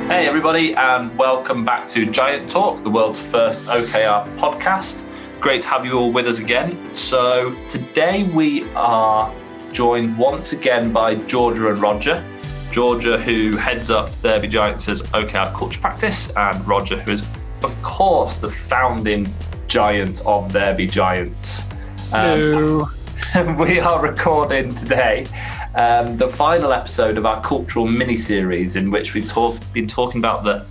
Hey everybody, and welcome back to Giant Talk, the world's first OKR podcast. Great to have you all with us again. So today we are joined once again by Georgia and Roger. Georgia, who heads up There Be Giants' OKR culture practice, and Roger, who is, of course, the founding giant of There Be Giants. Hello. We are recording today the final episode of our cultural mini-series, in which we've been talking about the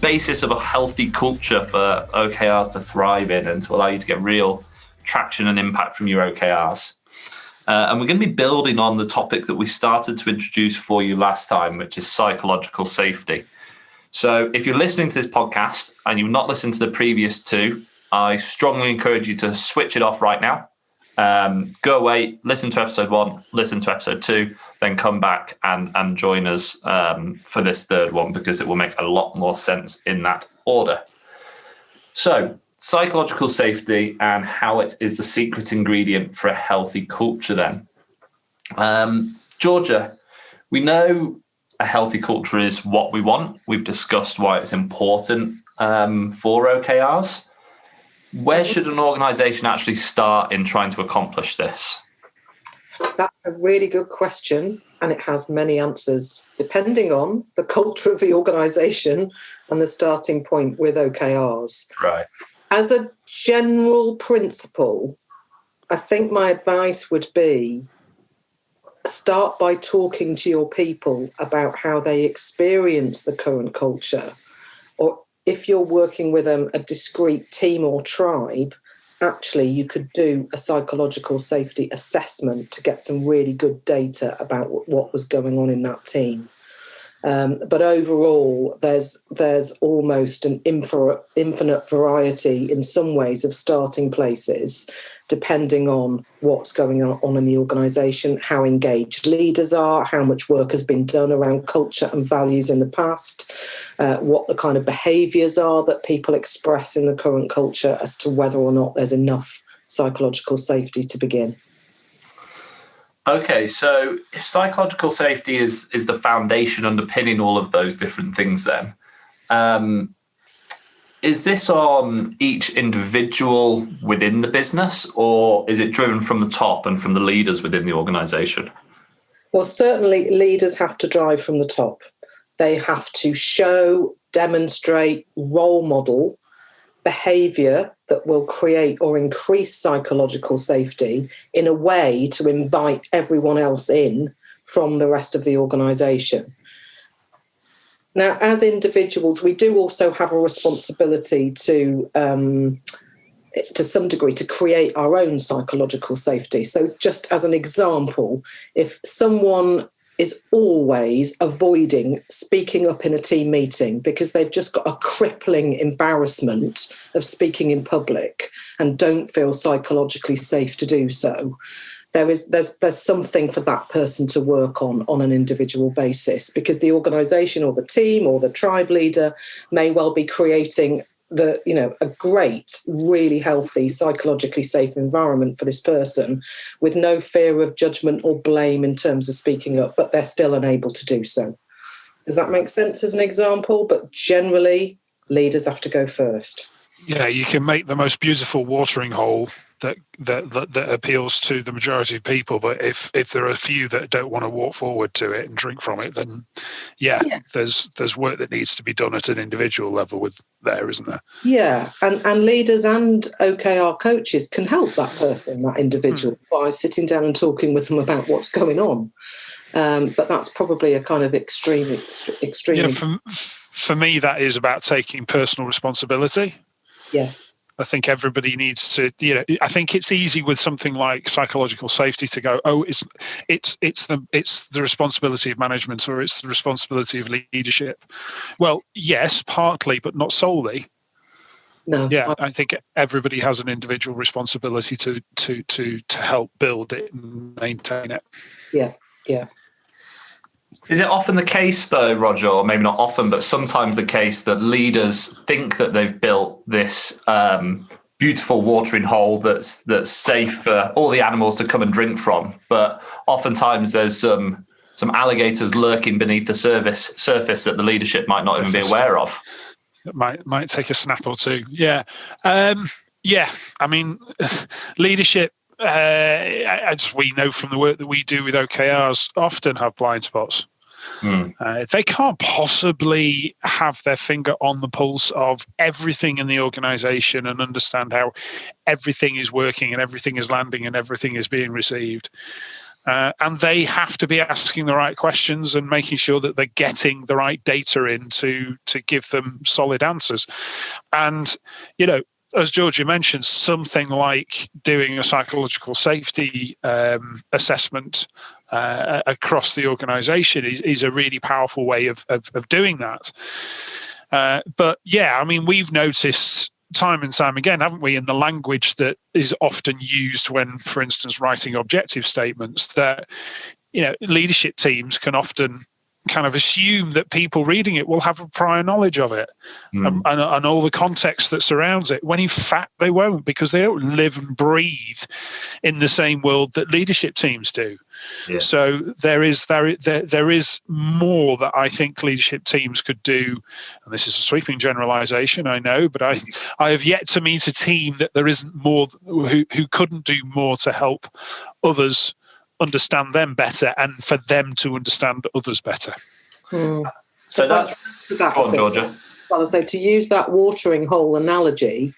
basis of a healthy culture for OKRs to thrive in and to allow you to get real traction and impact from your OKRs. And we're going to be building on the topic that we started to introduce for you last time, which is psychological safety. So if you're listening to this podcast and you've not listened to the previous two, I strongly encourage you to switch it off right now. Go away, listen to episode 1, listen to episode 2, then come back and join us for this third one, because it will make a lot more sense in that order. So, psychological safety and how it is the secret ingredient for a healthy culture then. Georgia, we know a healthy culture is what we want. We've discussed why it's important for OKRs. Where should an organisation actually start in trying to accomplish this? That's a really good question, and it has many answers, depending on the culture of the organisation and the starting point with OKRs. Right. As a general principle, I think my advice would be start by talking to your people about how they experience the current culture, or if you're working with a discrete team or tribe, actually you could do a psychological safety assessment to get some really good data about what was going on in that team. But overall, there's almost an infinite variety in some ways of starting places, depending on what's going on in the organisation, how engaged leaders are, how much work has been done around culture and values in the past, what the kind of behaviours are that people express in the current culture as to whether or not there's enough psychological safety to begin. Okay, so if psychological safety is the foundation underpinning all of those different things then, is this on each individual within the business, or is it driven from the top and from the leaders within the organisation? Well, certainly leaders have to drive from the top. They have to show, demonstrate, role model behaviour that will create or increase psychological safety in a way to invite everyone else in from the rest of the organisation. Now, as individuals, we do also have a responsibility to some degree, to create our own psychological safety. So just as an example, if someone is always avoiding speaking up in a team meeting because they've just got a crippling embarrassment of speaking in public and don't feel psychologically safe to do so, there's something for that person to work on an individual basis, because the organisation or the team or the tribe leader may well be creating a great, really healthy, psychologically safe environment for this person with no fear of judgment or blame in terms of speaking up, but they're still unable to do so. Does that make sense as an example? But generally, leaders have to go first. Yeah, you can make the most beautiful watering hole that appeals to the majority of people, but if there are a few that don't want to walk forward to it and drink from it, then there's work that needs to be done at an individual level isn't there? Yeah, and leaders and OKR coaches can help that person, that individual, by sitting down and talking with them about what's going on. But that's probably a kind of extreme. Yeah, for me, that is about taking personal responsibility. Yes. I think everybody needs to, I think it's easy with something like psychological safety to go, oh, it's the responsibility of management, or it's the responsibility of leadership. Well, yes, partly, but not solely. No. Yeah, I think everybody has an individual responsibility to help build it and maintain it. Yeah, yeah. Is it often the case, though, Roger, or maybe not often, but sometimes the case that leaders think that they've built this beautiful watering hole that's safe for all the animals to come and drink from, but oftentimes there's some some alligators lurking beneath the surface that the leadership might not even be aware of. It might take a snap or two. Yeah. I mean, leadership, as we know from the work that we do with OKRs, often have blind spots. They can't possibly have their finger on the pulse of everything in the organization and understand how everything is working and everything is landing and everything is being received. And they have to be asking the right questions and making sure that they're getting the right data in to give them solid answers. And, as Georgia mentioned, something like doing a psychological safety assessment across the organization is a really powerful way of doing that. But yeah, I mean, we've noticed time and time again, haven't we, in the language that is often used when, for instance, writing objective statements, that leadership teams can often kind of assume that people reading it will have a prior knowledge of it and all the context that surrounds it, when in fact they won't, because they don't live and breathe in the same world that leadership teams do. Yeah. So there is more that I think leadership teams could do, and this is a sweeping generalization, I know, but I have yet to meet a team that there isn't more who couldn't do more to help others understand them better and for them to understand others better. So that's go on, Georgia. Well, so to use that watering hole analogy,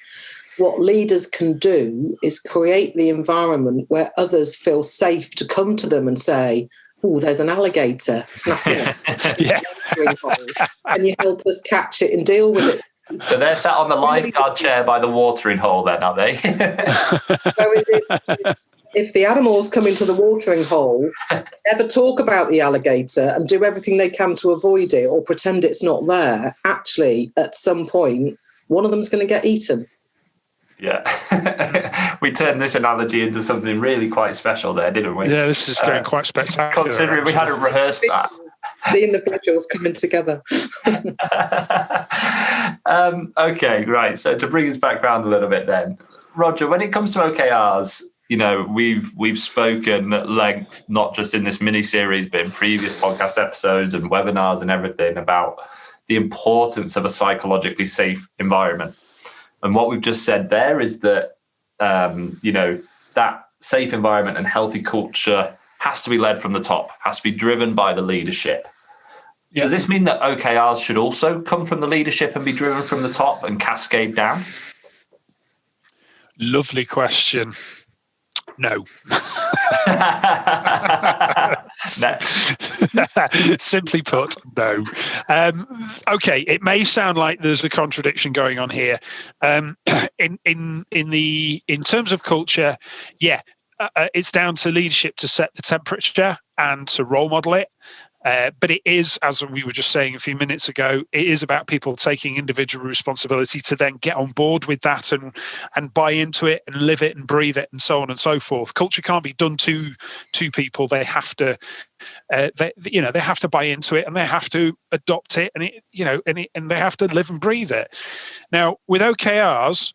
what leaders can do is create the environment where others feel safe to come to them and say, "Oh, there's an alligator snapping at yeah. watering hole. Can you help us catch it and deal with it?" So they're sat on the lifeguard chair by the watering hole then, are they? Whereas if the animals come into the watering hole, never talk about the alligator and do everything they can to avoid it or pretend it's not there, actually, at some point, one of them's going to get eaten. Yeah. We turned this analogy into something really quite special there, didn't we? Yeah, this is going quite spectacular. Considering we hadn't rehearsed that. The individuals coming together. Okay, right. So to bring us back around a little bit then, Roger, when it comes to OKRs, we've spoken at length, not just in this mini-series, but in previous podcast episodes and webinars and everything, about the importance of a psychologically safe environment. And what we've just said there is that, that safe environment and healthy culture has to be led from the top, has to be driven by the leadership. Yeah. Does this mean that OKRs should also come from the leadership and be driven from the top and cascade down? Lovely question. No. Next. Simply put, no. Okay, it may sound like there's a contradiction going on here. In terms of culture, yeah, it's down to leadership to set the temperature and to role model it. But it is, as we were just saying a few minutes ago, it is about people taking individual responsibility to then get on board with that and buy into it and live it and breathe it and so on and so forth. Culture can't be done to people. They have to, they have to buy into it and they have to adopt it and they have to live and breathe it. Now, with OKRs,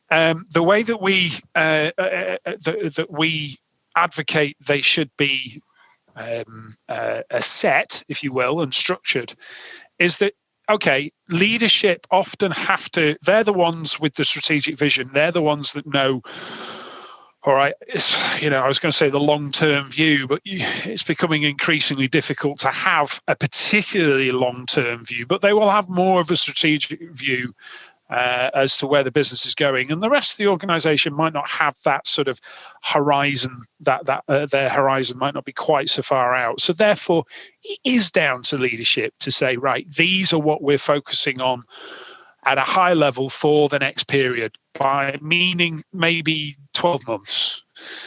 the way that we advocate they should be a set, if you will, and structured, is that, okay, leadership often they're the ones with the strategic vision. They're the ones that know, all right, I was going to say the long-term view, but it's becoming increasingly difficult to have a particularly long-term view, but they will have more of a strategic view as to where the business is going, and the rest of the organization might not have that sort of horizon, that their horizon might not be quite so far out. So therefore it is down to leadership to say, right, these are what we're focusing on at a high level for the next period, by meaning maybe 12 months.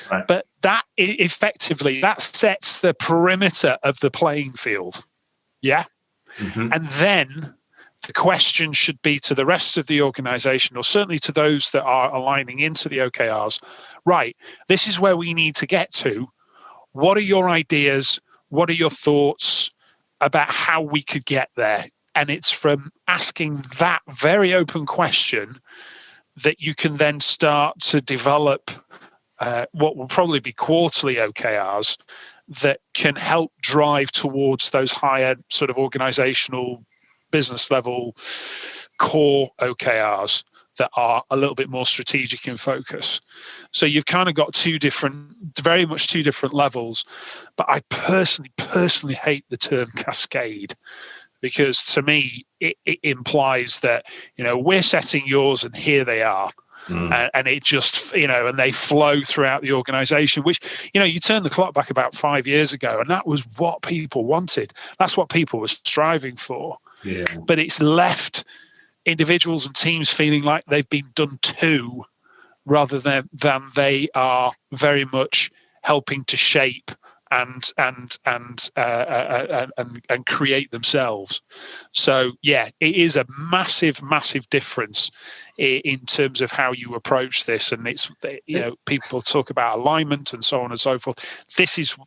Right. But that effectively, that sets the perimeter of the playing field. Yeah. Mm-hmm. And then the question should be to the rest of the organization, or certainly to those that are aligning into the OKRs, right, this is where we need to get to. What are your ideas? What are your thoughts about how we could get there? And it's from asking that very open question that you can then start to develop what will probably be quarterly OKRs that can help drive towards those higher sort of organizational business level core OKRs that are a little bit more strategic in focus. So you've kind of got very much two different levels. But I personally hate the term cascade, because to me it implies that, we're setting yours and here they are. And it just, and they flow throughout the organization, which, you turn the clock back about 5 years ago, and that was what people wanted. That's what people were striving for. Yeah. But it's left individuals and teams feeling like they've been done to, rather than they are very much helping to shape and create themselves. So yeah, it is a massive difference in terms of how you approach this. And it's, people talk about alignment and so on and so forth. This is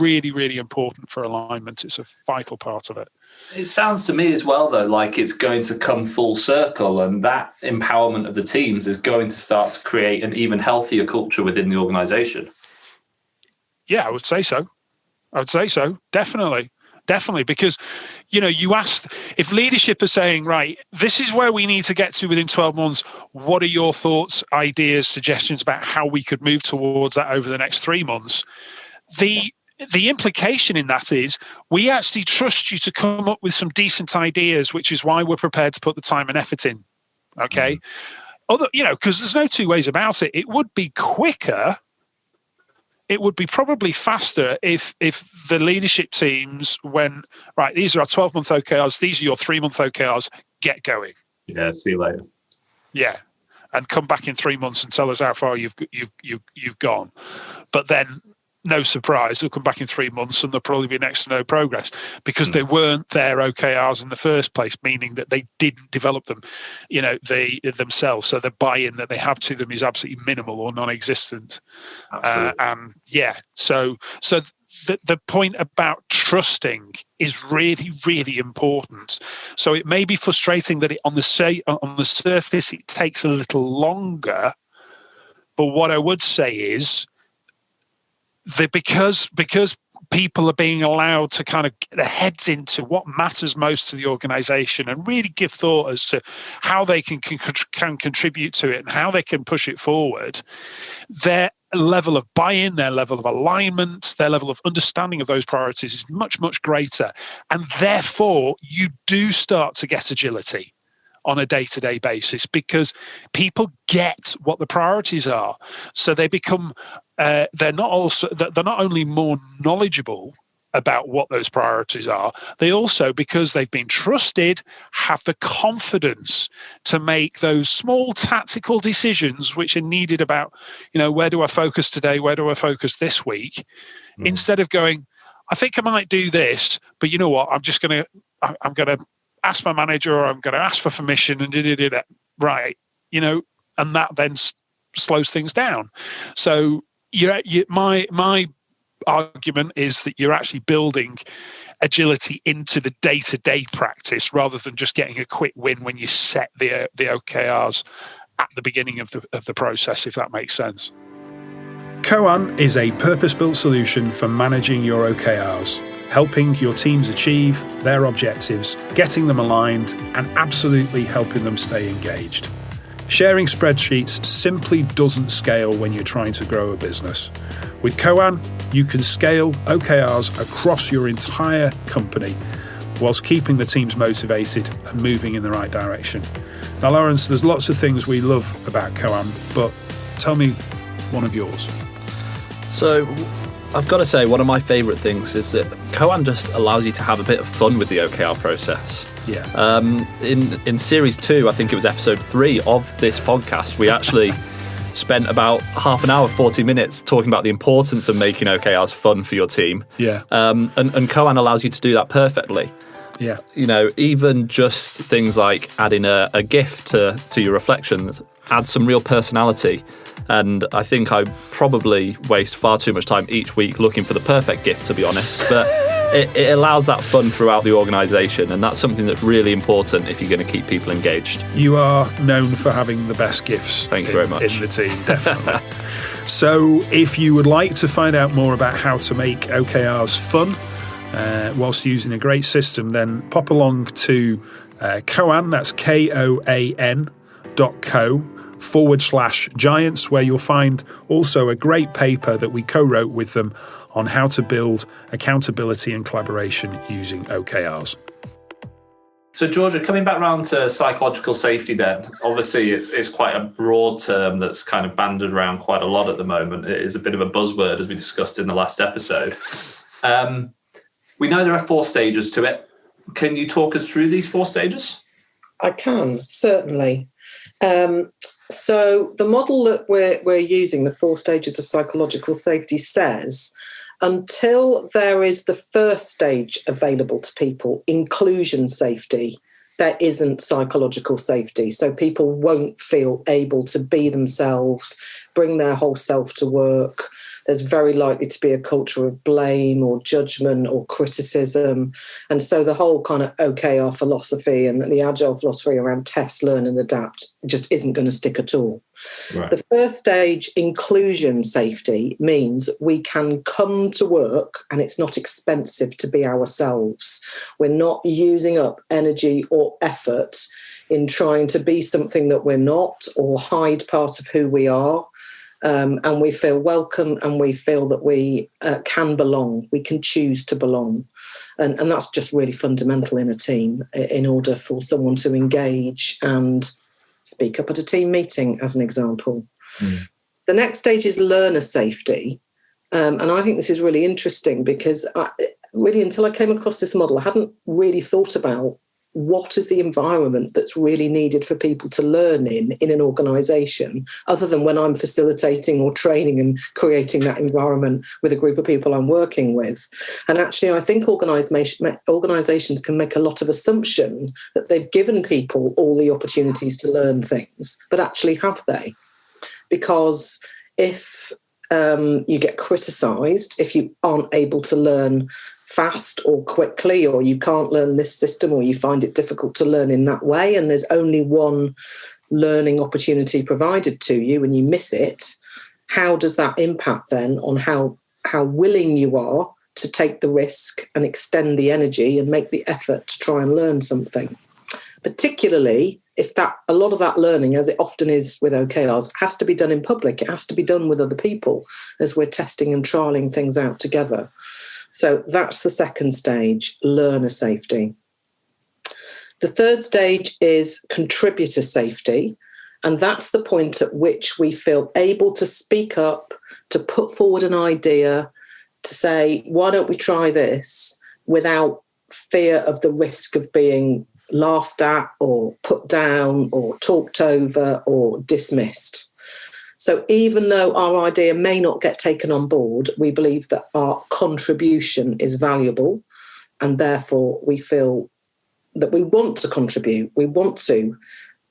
really important for alignment. It's a vital part of it. It sounds to me as well, though, like it's going to come full circle, and that empowerment of the teams is going to start to create an even healthier culture within the organization. Yeah, I would say so. Definitely. Because, you asked, if leadership is saying, right, this is where we need to get to within 12 months, what are your thoughts, ideas, suggestions about how we could move towards that over the next 3 months? The implication in that is we actually trust you to come up with some decent ideas, which is why we're prepared to put the time and effort in. Okay. Because there's no two ways about it. It would be quicker. It would be probably faster if the leadership teams went, right, these are our 12-month OKRs, these are your 3-month OKRs, get going. Yeah, see you later. Yeah, and come back in 3 months and tell us how far you've gone. But then, no surprise, they'll come back in 3 months and there'll probably be next to no progress, because they weren't their OKRs in the first place, meaning that they didn't develop them, themselves. So the buy-in that they have to them is absolutely minimal or non-existent. So the point about trusting is really, really important. So it may be frustrating that on the surface it takes a little longer, but what I would say is that because people are being allowed to kind of get their heads into what matters most to the organization and really give thought as to how they can contribute to it and how they can push it forward, their level of buy-in, their level of alignment, their level of understanding of those priorities is much, much greater. And therefore, you do start to get agility on a day-to-day basis, because people get what the priorities are. So they become they're not only more knowledgeable about what those priorities are, they also, because they've been trusted, have the confidence to make those small tactical decisions which are needed about, where do I focus today, where do I focus this week, instead of going, I think I might do this, but you know what, I'm going to ask my manager, or I'm going to ask for permission and do that. Right. And that then slows things down. So my argument is that you're actually building agility into the day-to-day practice, rather than just getting a quick win when you set the OKRs at the beginning of the process, if that makes sense. Koan is a purpose-built solution for managing your OKRs, helping your teams achieve their objectives, getting them aligned, and absolutely helping them stay engaged. Sharing spreadsheets simply doesn't scale when you're trying to grow a business. With Koan, you can scale OKRs across your entire company whilst keeping the teams motivated and moving in the right direction. Now, Lawrence, there's lots of things we love about Koan, but tell me one of yours. So I've got to say, one of my favourite things is that Koan just allows you to have a bit of fun with the OKR process. Yeah. In series 2, I think it was episode 3 of this podcast, we actually spent about half an hour, 40 minutes talking about the importance of making OKRs fun for your team. Yeah. And Koan allows you to do that perfectly. Yeah. Even just things like adding a GIF to your reflections adds some real personality. And I think I probably waste far too much time each week looking for the perfect GIF, to be honest. But it allows that fun throughout the organisation, and that's something that's really important if you're going to keep people engaged. You are known for having the best GIFs. Thank you very much. In the team, definitely. So if you would like to find out more about how to make OKRs fun whilst using a great system, then pop along to Koan, that's KOAN.co/giants, where you'll find also a great paper that we co-wrote with them on how to build accountability and collaboration using OKRs. So, Georgia, coming back around to psychological safety then, obviously it's quite a broad term that's kind of banded around quite a lot at the moment. It is a bit of a buzzword, as we discussed in the last episode. We know there are 4 stages to it. Can you talk us through these 4 stages? I can, certainly. So the model that we're using, the 4 stages of psychological safety, says until there is the first stage available to people, inclusion safety, there isn't psychological safety. So people won't feel able to be themselves, bring their whole self to work. There's very likely to be a culture of blame or judgment or criticism. And so the whole kind of OKR philosophy and the agile philosophy around test, learn and adapt just isn't going to stick at all. Right. The first stage, inclusion safety, means we can come to work and it's not expensive to be ourselves. We're not using up energy or effort in trying to be something that we're not or hide part of who we are. And we feel welcome and we feel that we can belong. We can choose to belong. And that's just really fundamental in a team in order for someone to engage and speak up at a team meeting, as an example. The next stage is learner safety. And I think this is really interesting because really until I came across this model, I hadn't really thought about what is the environment that's really needed for people to learn in an organisation, other than when I'm facilitating or training and creating that environment with a group of people I'm working with. And actually, I think organisations can make a lot of assumption that they've given people all the opportunities to learn things, but actually have they? Because if you get criticised, if you aren't able to learn fast or quickly, or you can't learn this system, or you find it difficult to learn in that way, and there's only one learning opportunity provided to you and you miss it, how does that impact then on how willing you are to take the risk and extend the energy and make the effort to try and learn something? Particularly if a lot of that learning, as it often is with OKRs, has to be done in public. It has to be done with other people as we're testing and trialling things out together. So that's the second stage, learner safety. The third stage is contributor safety, and that's the point at which we feel able to speak up, to put forward an idea, to say, why don't we try this, without fear of the risk of being laughed at or put down or talked over or dismissed. So even though our idea may not get taken on board, we believe that our contribution is valuable, and therefore we feel that we want to contribute. We want to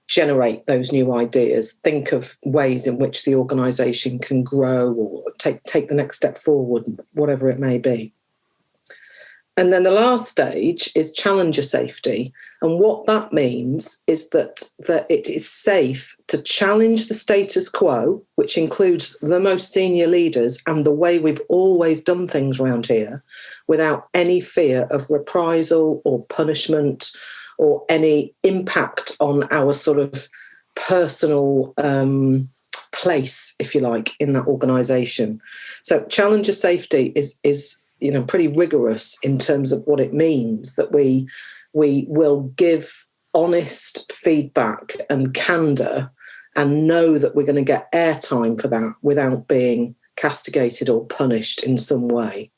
generate those new ideas, think of ways in which the organisation can grow or take the next step forward, whatever it may be. And then the last stage is challenger safety. And what that means is that it is safe to challenge the status quo, which includes the most senior leaders and the way we've always done things around here, without any fear of reprisal or punishment or any impact on our sort of personal place, if you like, in that organisation. So challenger safety is pretty rigorous in terms of what it means, that we will give honest feedback and candour and know that we're going to get airtime for that without being castigated or punished in some way.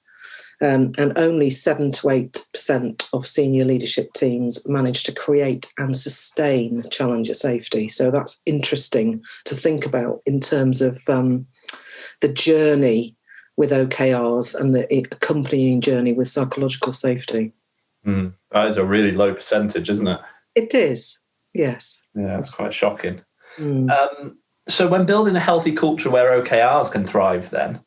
And only 7 to 8% of senior leadership teams manage to create and sustain challenger safety. So that's interesting to think about in terms of the journey with OKRs and the accompanying journey with psychological safety. That is a really low percentage, isn't it? It is, yes. Yeah, that's quite shocking. So when building a healthy culture where OKRs can thrive then,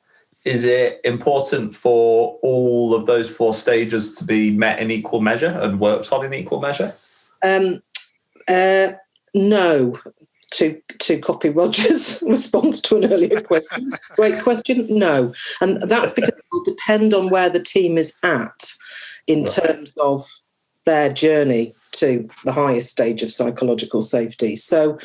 is it important for all of those 4 stages to be met in equal measure and worked on in equal measure? No. to copy Roger's response to an earlier question. Great question. No. And that's because it will depend on where the team is at in terms of their journey to the highest stage of psychological safety. So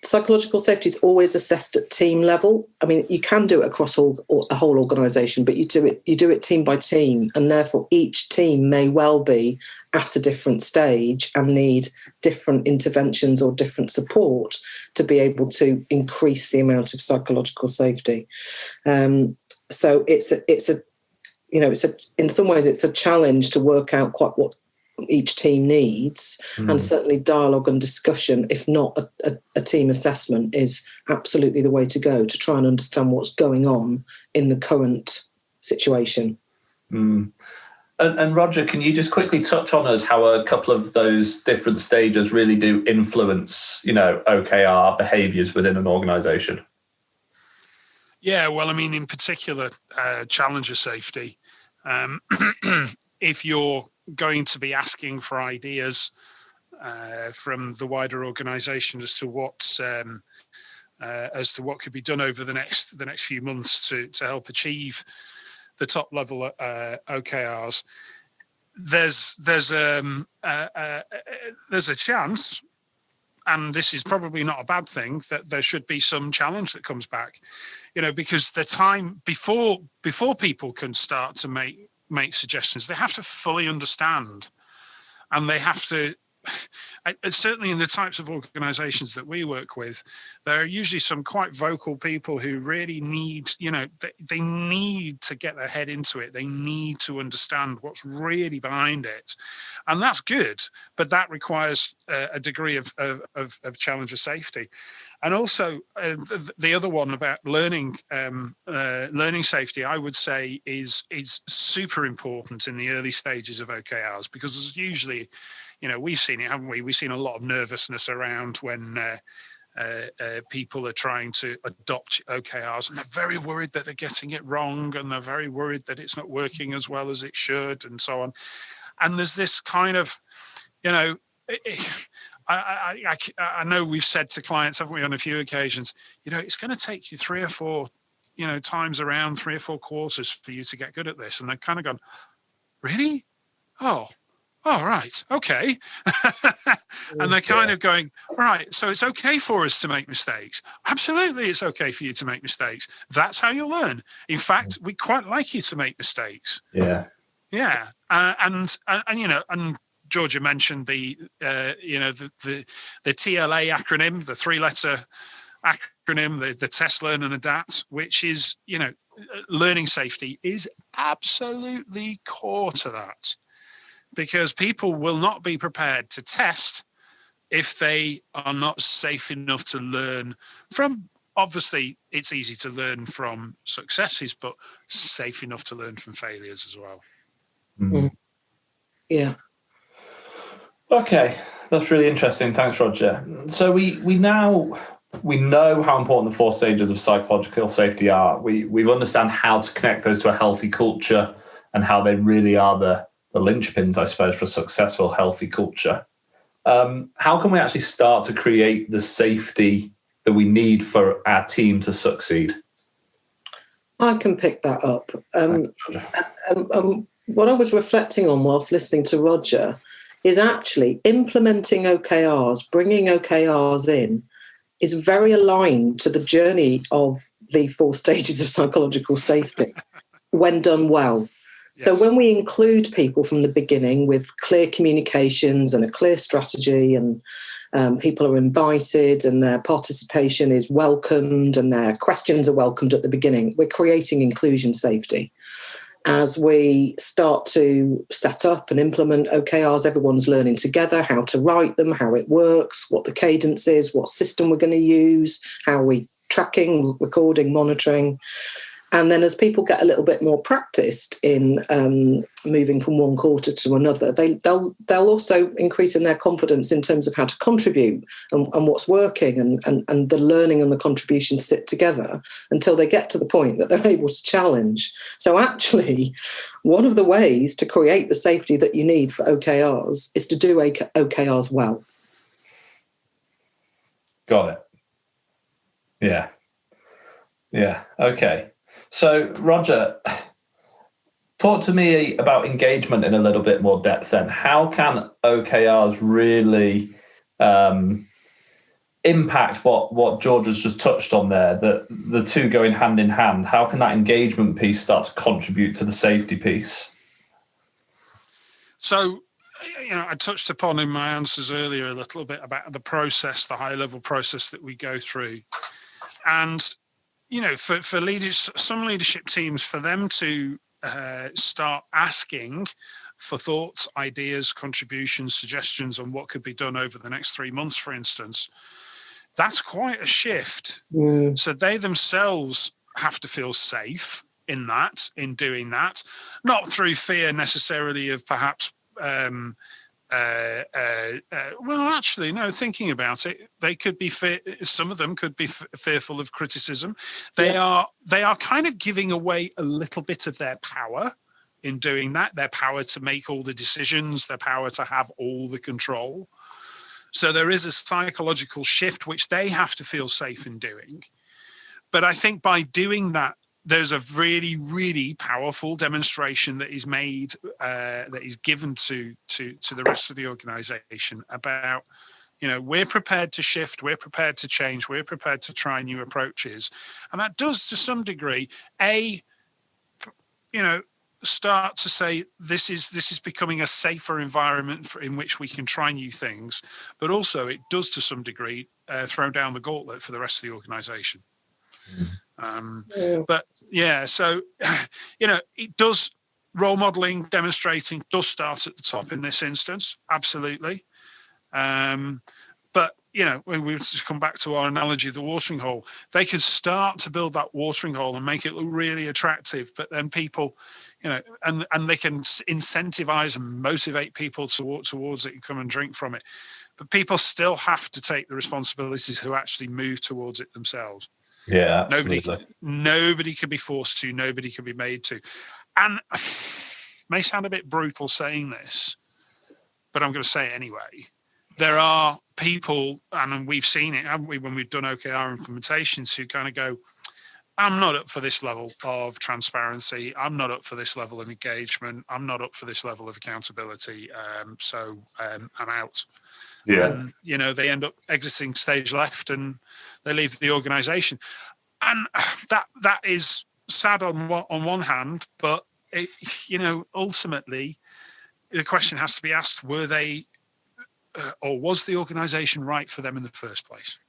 psychological safety is always assessed at team level. I mean, you can do it across a whole organisation, but you do it team by team, and therefore each team may well be at a different stage and need different interventions or different support to be able to increase the amount of psychological safety. So it's in some ways it's a challenge to work out quite what each team needs, and certainly dialogue and discussion, if not a team assessment, is absolutely the way to go to try and understand what's going on in the current situation. And Roger, can you just quickly touch on us how a couple of those different stages really do influence, OKR behaviours within an organisation? Yeah, well, I mean, in particular, challenger safety. If you're going to be asking for ideas from the wider organisation as to what could be done over the next few months to help achieve the top level OKRs, there's a chance, and this is probably not a bad thing, that there should be some challenge that comes back, because the time before people can start to make suggestions, they have to fully understand, and they have to, certainly in the types of organizations that we work with, there are usually some quite vocal people who really need, they need to get their head into it. They need to understand what's really behind it. And that's good, but that requires a degree of challenger safety. And also the other one about learning safety, I would say is super important in the early stages of OKRs, because there's usually, we've seen it, haven't we? We've seen a lot of nervousness around when people are trying to adopt OKRs, and they're very worried that they're getting it wrong, and they're very worried that it's not working as well as it should, and so on. And there's this kind of, I know we've said to clients, haven't we, on a few occasions, it's going to take you 3 or 4, times around, 3 or 4 quarters for you to get good at this. And they've kind of gone, really? Oh, right, okay. And they're kind of going, right, so it's okay for us to make mistakes. Absolutely, it's okay for you to make mistakes. That's how you'll learn. In fact, we quite like you to make mistakes. Yeah. Yeah, and Georgia mentioned the TLA acronym, the 3-letter acronym, the test, learn, and adapt, which is, learning safety is absolutely core to that, because people will not be prepared to test if they are not safe enough to learn from. Obviously, it's easy to learn from successes, but safe enough to learn from failures as well. Yeah. Okay, that's really interesting. Thanks, Roger. So we know how important the 4 stages of psychological safety are. We understand how to connect those to a healthy culture and how they really are the linchpins, I suppose, for a successful, healthy culture. How can we actually start to create the safety that we need for our team to succeed? I can pick that up. What I was reflecting on whilst listening to Roger is actually implementing OKRs, bringing OKRs in, is very aligned to the journey of the 4 stages of psychological safety when done well. Yes. So when we include people from the beginning with clear communications and a clear strategy, and people are invited and their participation is welcomed and their questions are welcomed at the beginning, we're creating inclusion safety. As we start to set up and implement OKRs, everyone's learning together how to write them, how it works, what the cadence is, what system we're going to use, how we tracking, recording, monitoring. And then as people get a little bit more practiced in moving from one quarter to another, they'll also increase in their confidence in terms of how to contribute and what's working, and the learning and the contribution sit together until they get to the point that they're able to challenge. So actually, one of the ways to create the safety that you need for OKRs is to do OKRs well. Got it. Yeah. Okay. So, Roger, talk to me about engagement in a little bit more depth then. How can OKRs really impact what George has just touched on there, the two going hand in hand? How can that engagement piece start to contribute to the safety piece? So, I touched upon in my answers earlier a little bit about the process, the high level process that we go through. And, for leaders, some leadership teams, for them to start asking for thoughts, ideas, contributions, suggestions on what could be done over the next 3 months, for instance, that's quite a shift. So they themselves have to feel safe in doing that, not through fear necessarily of perhaps, thinking about it, they could be some of them could be fearful of criticism. They are kind of giving away a little bit of their power in doing that, their power to make all the decisions, their power to have all the control. So there is a psychological shift which they have to feel safe in doing. But I think by doing that, there's a really, really powerful demonstration that is made, that is given to the rest of the organization about, we're prepared to shift, we're prepared to change, we're prepared to try new approaches. And that does, to some degree, start to say this is becoming a safer environment in which we can try new things, but also it does to some degree throw down the gauntlet for the rest of the organization. But so it does, role modeling, demonstrating does start at the top in this instance, absolutely. But when we just come back to our analogy of the watering hole, they could start to build that watering hole and make it look really attractive, but then people, and they can incentivize and motivate people to walk towards it and come and drink from it. But people still have to take the responsibilities to actually move towards it themselves. Yeah, absolutely. Nobody can be forced to, nobody can be made to. And it may sound a bit brutal saying this, but I'm going to say it anyway. There are people, and we've seen it, haven't we, when we've done OKR implementations, who kind of go, I'm not up for this level of transparency. I'm not up for this level of engagement. I'm not up for this level of accountability. So I'm out. Yeah. And, they end up exiting stage left and they leave the organization. And that is sad on one hand, but, ultimately the question has to be asked, were they, or was the organization right for them in the first place?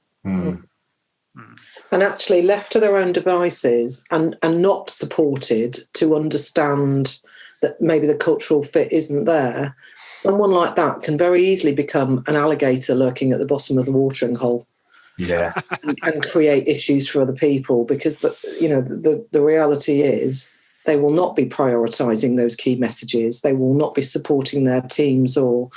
And actually left to their own devices and not supported to understand that maybe the cultural fit isn't there, someone like that can very easily become an alligator lurking at the bottom of the watering hole. Yeah. and create issues for other people, because the reality is they will not be prioritizing those key messages. They will not be supporting their teams or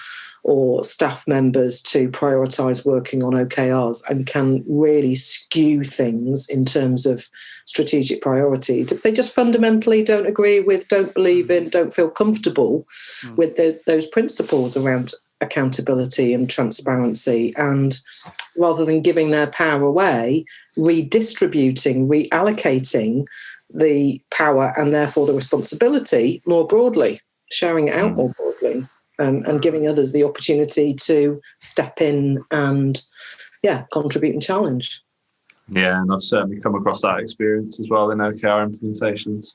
staff members to prioritize working on OKRs, and can really skew things in terms of strategic priorities if they just fundamentally don't agree with, don't believe in, don't feel comfortable with those principles around accountability and transparency. And rather than giving their power away, redistributing, reallocating the power and therefore the responsibility more broadly, sharing it out more broadly, and giving others the opportunity to step in and contribute and challenge. Yeah, and I've certainly come across that experience as well in OKR implementations.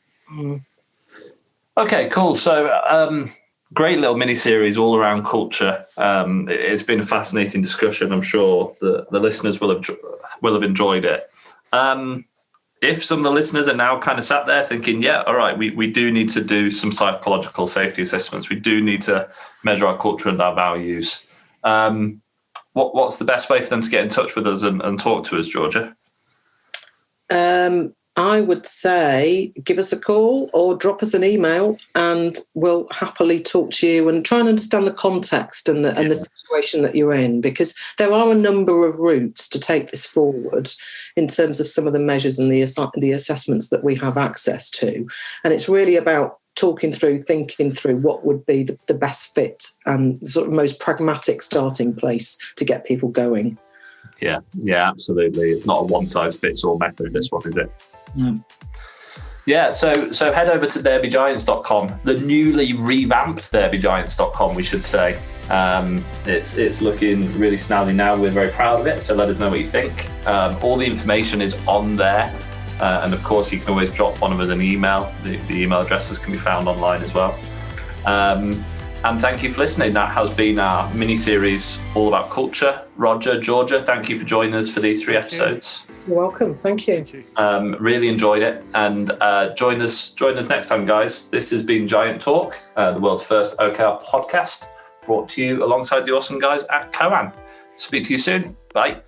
Okay, cool. So great little mini-series all around culture. It's been a fascinating discussion. I'm sure the listeners will have enjoyed it. If some of the listeners are now kind of sat there thinking, all right, we do need to do some psychological safety assessments. We do need to measure our culture and our values. What's the best way for them to get in touch with us and talk to us, Georgia? I would say give us a call or drop us an email, and we'll happily talk to you and try and understand the context and the situation that you're in, because there are a number of routes to take this forward in terms of some of the measures and the assessments that we have access to. And it's really about thinking through what would be the best fit and sort of most pragmatic starting place to get people going. Yeah, absolutely. It's not a one-size-fits-all method, this one, is it? Yeah, so head over to derbygiants.com, the newly revamped derbygiants.com, we should say. It's looking really snazzy now. We're very proud of it, so let us know what you think. All the information is on there. And of course, you can always drop one of us an email. The email addresses can be found online as well. And thank you for listening. That has been our mini-series all about culture. Roger, Georgia, thank you for joining us for these 3 episodes. You're welcome. Thank you. Really enjoyed it. And join us next time, guys. This has been Giant Talk, the world's first OKR podcast, brought to you alongside the awesome guys at Coan. Speak to you soon. Bye.